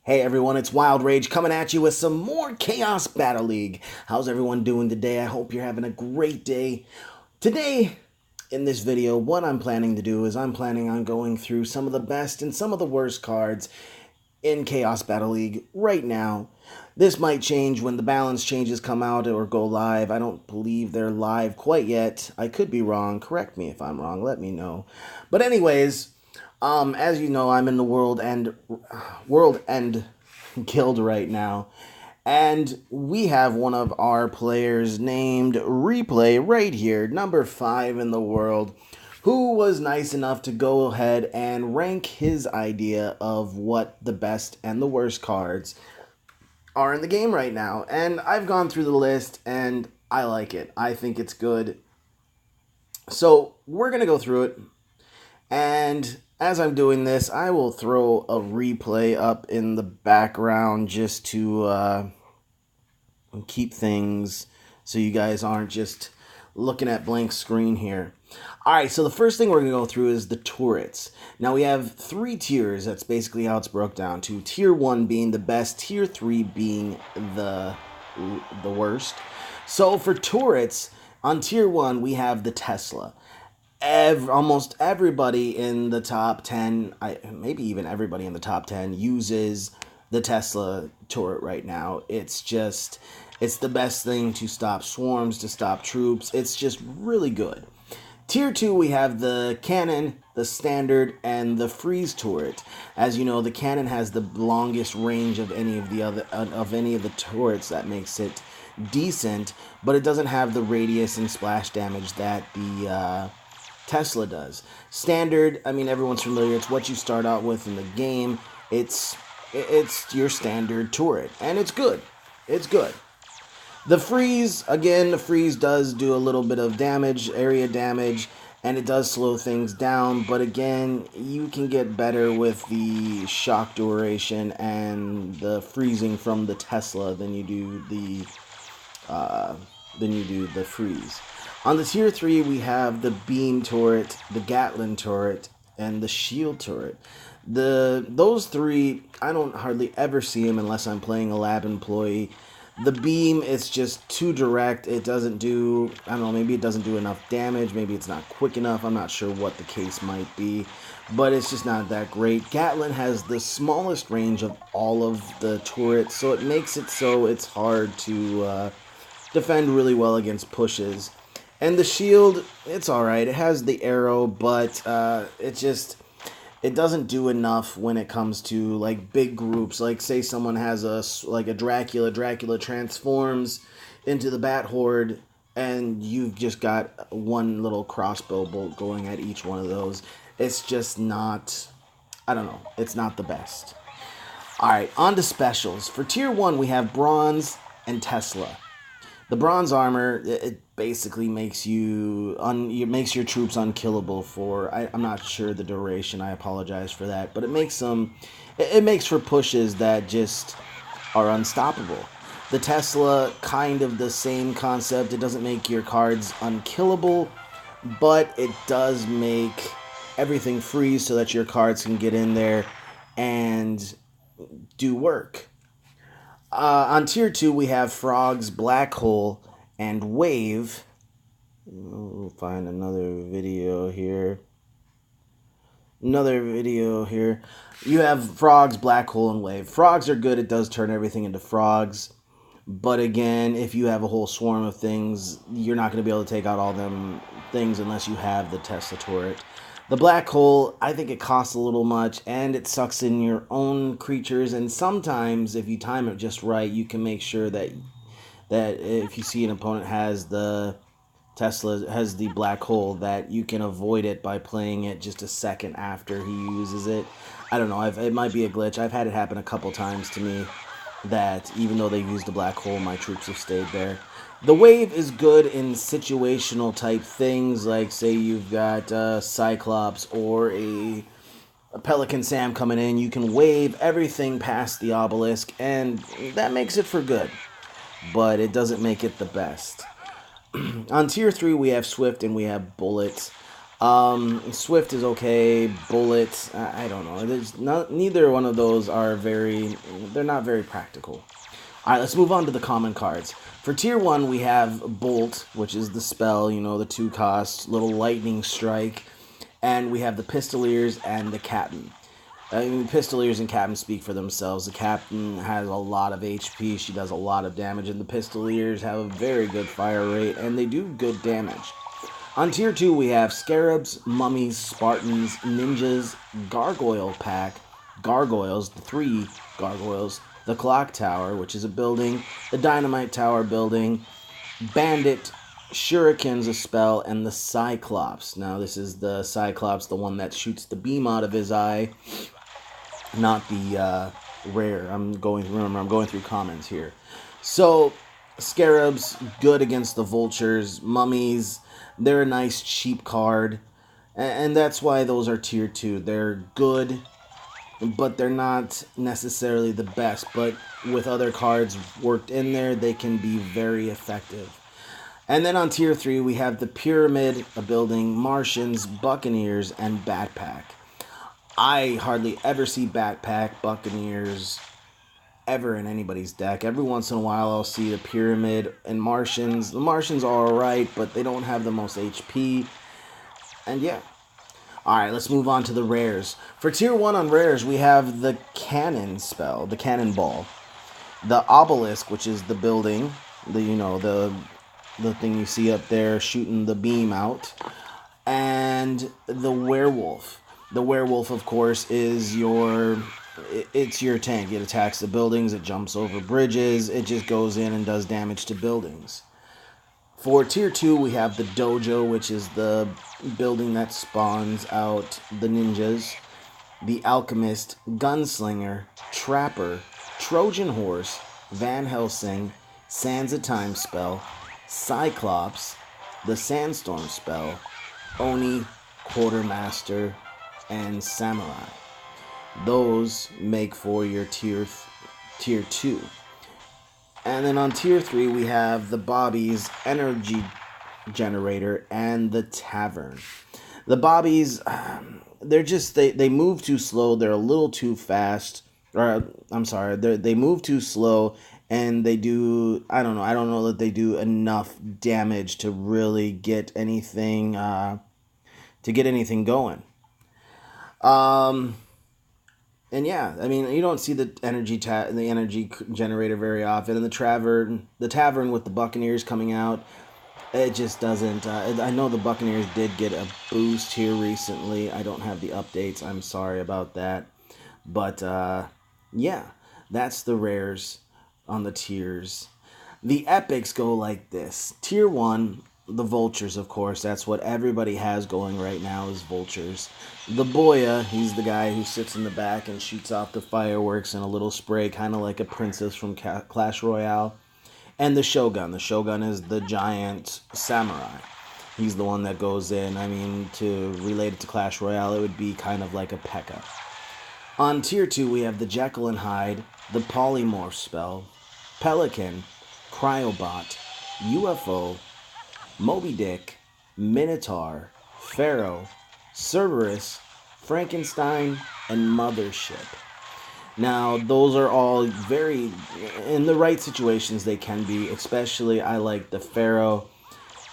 Hey everyone, it's Wild Rage coming at you with some more Chaos Battle League. How's everyone doing today? I hope you're having a great day. Today, in this video, what I'm planning to do is I'm planning on going through some of the best and some of the worst cards in Chaos Battle League right now. This might change when the balance changes come out or go live. I don't believe they're live quite yet. I could be wrong. Correct me if I'm wrong. Let me know. But anyways, as you know, I'm in the World End Guild right now, and we have one of our players named Replay right here, number 5 in the world, who was nice enough to go ahead and rank his idea of what the best and the worst cards are in the game right now. And I've gone through the list, and I like it. I think it's good. So we're going to go through it, and as I'm doing this, I will throw a replay up in the background just to keep things so you guys aren't just looking at blank screen here. Alright, so the first thing we're going to go through is the turrets. Now we have 3 tiers. That's basically how it's broke down to. Tier 1 being the best, Tier 3 being the worst. So for turrets, on Tier 1 we have the Tesla. Almost everybody in the top 10, maybe even everybody in the top 10 uses the Tesla turret right now. It's the best thing to stop swarms, to stop troops. It's just really good. Tier 2, we have the cannon, the standard, and the freeze turret. As you know, the cannon has the longest range of any of the turrets. That makes it decent, but it doesn't have the radius and splash damage that the Tesla does. Standard, I mean, everyone's familiar. It's what you start out with in the game. It's your standard turret, and it's good. It's good. The freeze, again, the freeze does do a little bit of damage, area damage, and it does slow things down, but again, you can get better with the shock duration and the freezing from the Tesla than you do the freeze. On the Tier 3, we have the beam turret, the Gatling turret, and the shield turret. Those 3, I don't hardly ever see them unless I'm playing a lab employee. The beam is just too direct. It doesn't do, I don't know, maybe it doesn't do enough damage. Maybe it's not quick enough. I'm not sure what the case might be, but it's just not that great. Gatling has the smallest range of all of the turrets, so it makes it so it's hard to defend really well against pushes. And the shield, it's alright. It has the arrow, but it doesn't do enough when it comes to like big groups. Like say someone has a Dracula transforms into the Bat Horde, and you've just got one little crossbow bolt going at each one of those. It's just not, I don't know, it's not the best. Alright, on to specials. For Tier 1, we have Bronze and Tesla. The bronze armor, it basically makes it makes your troops unkillable for, I'm not sure the duration, I apologize for that, but it makes for pushes that just are unstoppable. The Tesla, kind of the same concept. It doesn't make your cards unkillable, but it does make everything freeze so that your cards can get in there and do work. On Tier 2, we have Frogs, Black Hole, and Wave. We'll find another video here. You have Frogs, Black Hole, and Wave. Frogs are good. It does turn everything into frogs. But again, if you have a whole swarm of things, you're not going to be able to take out all them things unless you have the Tesla turret. The Black Hole, I think it costs a little much, and it sucks in your own creatures, and sometimes, if you time it just right, you can make sure that if you see an opponent has the Black Hole, that you can avoid it by playing it just a second after he uses it. I don't know, it might be a glitch. I've had it happen a couple times to me, that even though they used the Black Hole, my troops have stayed there. The Wave is good in situational type things, like say you've got Cyclops or a Pelican Sam coming in. You can wave everything past the obelisk, and that makes it for good, but it doesn't make it the best. On Tier 3, we have Swift and we have Bullet. Swift is okay. Bullet, I don't know. There's not, neither one of those are very, they're not very practical. Alright, let's move on to the common cards. For tier 1, we have Bolt, which is the spell, you know, the 2 cost, little lightning strike. And we have the Pistoliers and the Captain. I mean, Pistoliers and Captain speak for themselves. The Captain has a lot of HP, she does a lot of damage, and the Pistoliers have a very good fire rate, and they do good damage. On tier 2, we have Scarabs, Mummies, Spartans, Ninjas, Gargoyle Pack, Gargoyles, the 3 Gargoyles, the Clock Tower, which is a building, the Dynamite Tower building, Bandit, Shuriken's a spell, and the Cyclops. Now, this is the Cyclops, the one that shoots the beam out of his eye, not the rare. I'm going through comments here. So, Scarabs, good against the Vultures. Mummies, they're a nice cheap card, and that's why those are tier 2. They're good, but they're not necessarily the best. But with other cards worked in there, they can be very effective. And then on tier 3, we have the Pyramid, a building, Martians, Buccaneers, and Batpack. I hardly ever see Batpack, Buccaneers, ever in anybody's deck. Every once in a while, I'll see the Pyramid and Martians. The Martians are alright, but they don't have the most HP. And yeah. Alright, let's move on to the rares. For tier 1 on rares, we have the Cannon spell, the Cannonball. The Obelisk, which is the building, the thing you see up there shooting the beam out. And the Werewolf. The Werewolf, of course, is it's your tank. It attacks the buildings, it jumps over bridges, it just goes in and does damage to buildings. For tier 2, we have the Dojo, which is the building that spawns out the ninjas, the Alchemist, Gunslinger, Trapper, Trojan Horse, Van Helsing, Sands of Time spell, Cyclops, the Sandstorm spell, Oni, Quartermaster, and Samurai. Those make for your tier 2. And then on tier 3, we have the Bobby's Energy Generator and the Tavern. The Bobbies, they move too slow. They're a little too fast. Or, I'm sorry, they move too slow, and they do, I don't know that they do enough damage to really get anything, going. And yeah, I mean, you don't see the energy generator very often. And the tavern with the Buccaneers coming out, it just doesn't. I know the Buccaneers did get a boost here recently. I don't have the updates. I'm sorry about that. But yeah, that's the rares on the tiers. The epics go like this. Tier 1, the Vultures, of course. That's what everybody has going right now is Vultures. The Boya, he's the guy who sits in the back and shoots off the fireworks in a little spray, kind of like a princess from Clash Royale. And the Shogun. The Shogun is the giant samurai. He's the one that goes in. I mean, to relate it to Clash Royale, it would be kind of like a P.E.K.K.A. On tier 2, we have the Jekyll and Hyde, the Polymorph spell, Pelican, Cryobot, UFO, Moby Dick, Minotaur, Pharaoh, Cerberus, Frankenstein, and Mothership. Now, those are all very, in the right situations they can be, especially I like the Pharaoh,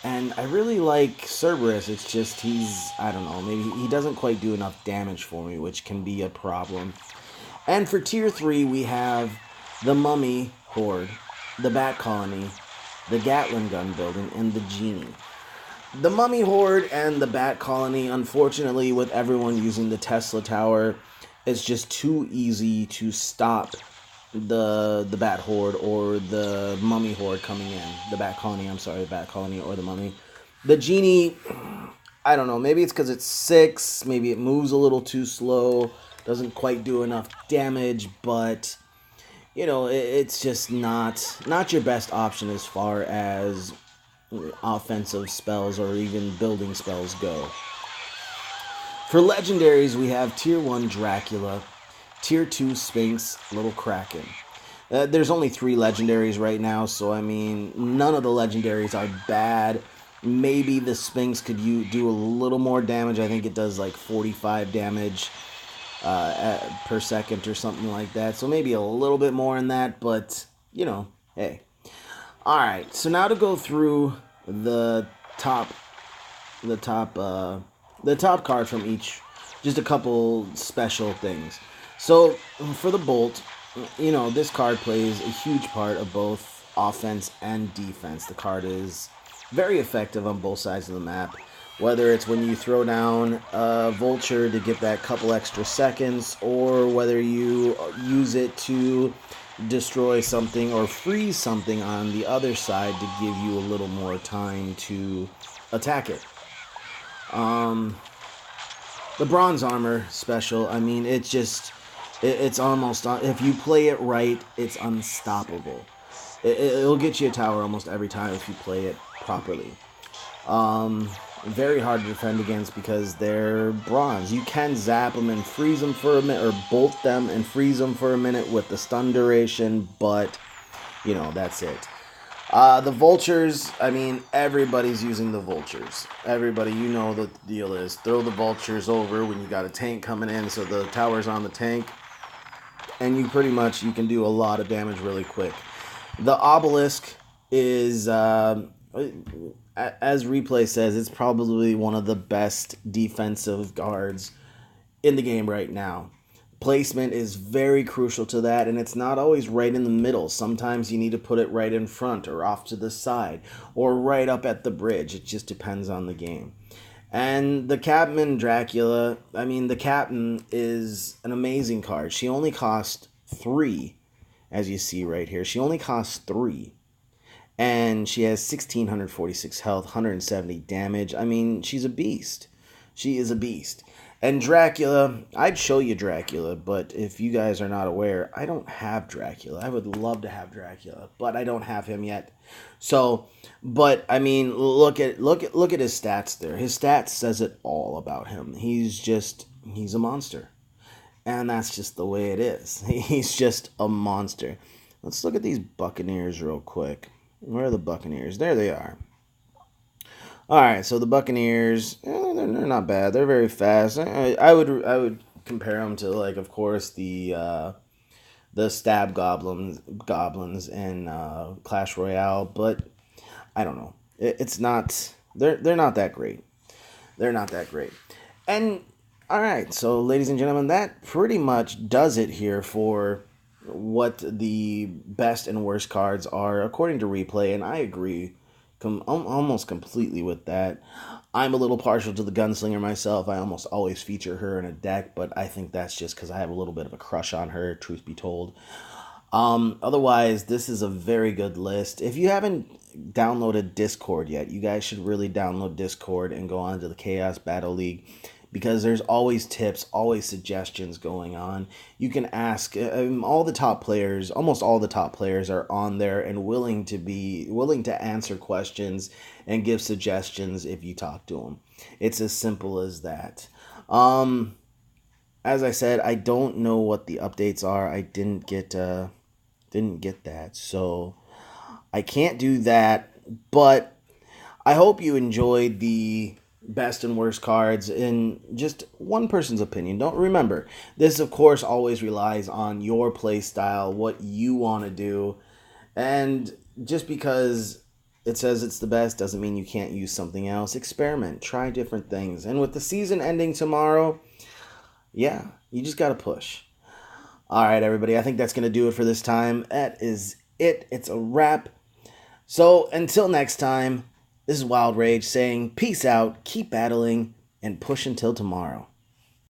and I really like Cerberus. It's just I don't know, maybe he doesn't quite do enough damage for me, which can be a problem. And for tier 3, we have the Mummy Horde, the Bat Colony, the Gatling Gun Building, and the Genie. The Mummy Horde and the Bat Colony, unfortunately, with everyone using the Tesla Tower, it's just too easy to stop the Bat Horde or the Mummy Horde coming in. The Bat Colony or the Mummy. The Genie, I don't know, maybe it's because it's 6, maybe it moves a little too slow, doesn't quite do enough damage, but you know, it's just not your best option as far as offensive spells or even building spells go. For legendaries, we have tier 1 Dracula, tier 2 Sphinx, Little Kraken. There's only 3 legendaries right now, so I mean, none of the legendaries are bad. Maybe the Sphinx could do a little more damage. I think it does like 45 damage per second or something like that. So maybe a little bit more in that, but you know, hey. All right. So now to go through the top, the top, the top card from each. Just a couple special things. So for the Bolt, you know, this card plays a huge part of both offense and defense. The card is very effective on both sides of the map. Whether it's when you throw down a Vulture to get that couple extra seconds, or whether you use it to destroy something or freeze something on the other side to give you a little more time to attack it. The Bronze Armor special, I mean, it's almost, if you play it right, it's unstoppable. It'll get you a tower almost every time if you play it properly. Very hard to defend against because they're bronze. You can zap them and freeze them for a minute, or bolt them and freeze them for a minute with the stun duration, but, you know, that's it. The Vultures, I mean, everybody's using the Vultures. Everybody, you know the deal is. Throw the Vultures over when you got a tank coming in, so the tower's on the tank. And you can do a lot of damage really quick. The Obelisk is, as Replay says, it's probably one of the best defensive guards in the game right now. Placement is very crucial to that, and it's not always right in the middle. Sometimes you need to put it right in front or off to the side or right up at the bridge. It just depends on the game. And the Captain Dracula, I mean, the Captain is an amazing card. She only costs 3, as you see right here. She only costs 3. And she has 1,646 health, 170 damage. I mean, she's a beast. She is a beast. And Dracula, I'd show you Dracula, but if you guys are not aware, I don't have Dracula. I would love to have Dracula, but I don't have him yet. So, but I mean, look at his stats there. His stats says it all about him. He's a monster. And that's just the way it is. He's just a monster. Let's look at these Buccaneers real quick. Where are the Buccaneers? There they are. All right, so the Buccaneers, they're not bad. They're very fast. I would compare them to, like, of course, the Stab Goblins in Clash Royale, but I don't know. It's not. They're not that great. They're not that great. And all right, so ladies and gentlemen, that pretty much does it here for what the best and worst cards are according to Replay, and I agree almost completely with that. I'm a little partial to the Gunslinger myself. I almost always feature her in a deck, but I think that's just because I have a little bit of a crush on her, truth be told. Otherwise, this is a very good list. If you haven't downloaded Discord yet, you guys should really download Discord and go on to the Chaos Battle League, because there's always tips, always suggestions going on. You can ask all the top players, almost all the top players are on there and willing to answer questions and give suggestions if you talk to them. It's as simple as that. As I said, I don't know what the updates are. I didn't get that, so I can't do that. But I hope you enjoyed the best and worst cards in just one person's opinion. Don't remember, this of course always relies on your play style, what you want to do, and just because it says it's the best doesn't mean you can't use something else. Experiment, try different things, and with the season ending tomorrow, yeah, you just gotta push. All right, everybody, I think that's gonna do it for this time. That is it. It's a wrap. So until next time, this is Wild Rage saying peace out, keep battling, and push until tomorrow.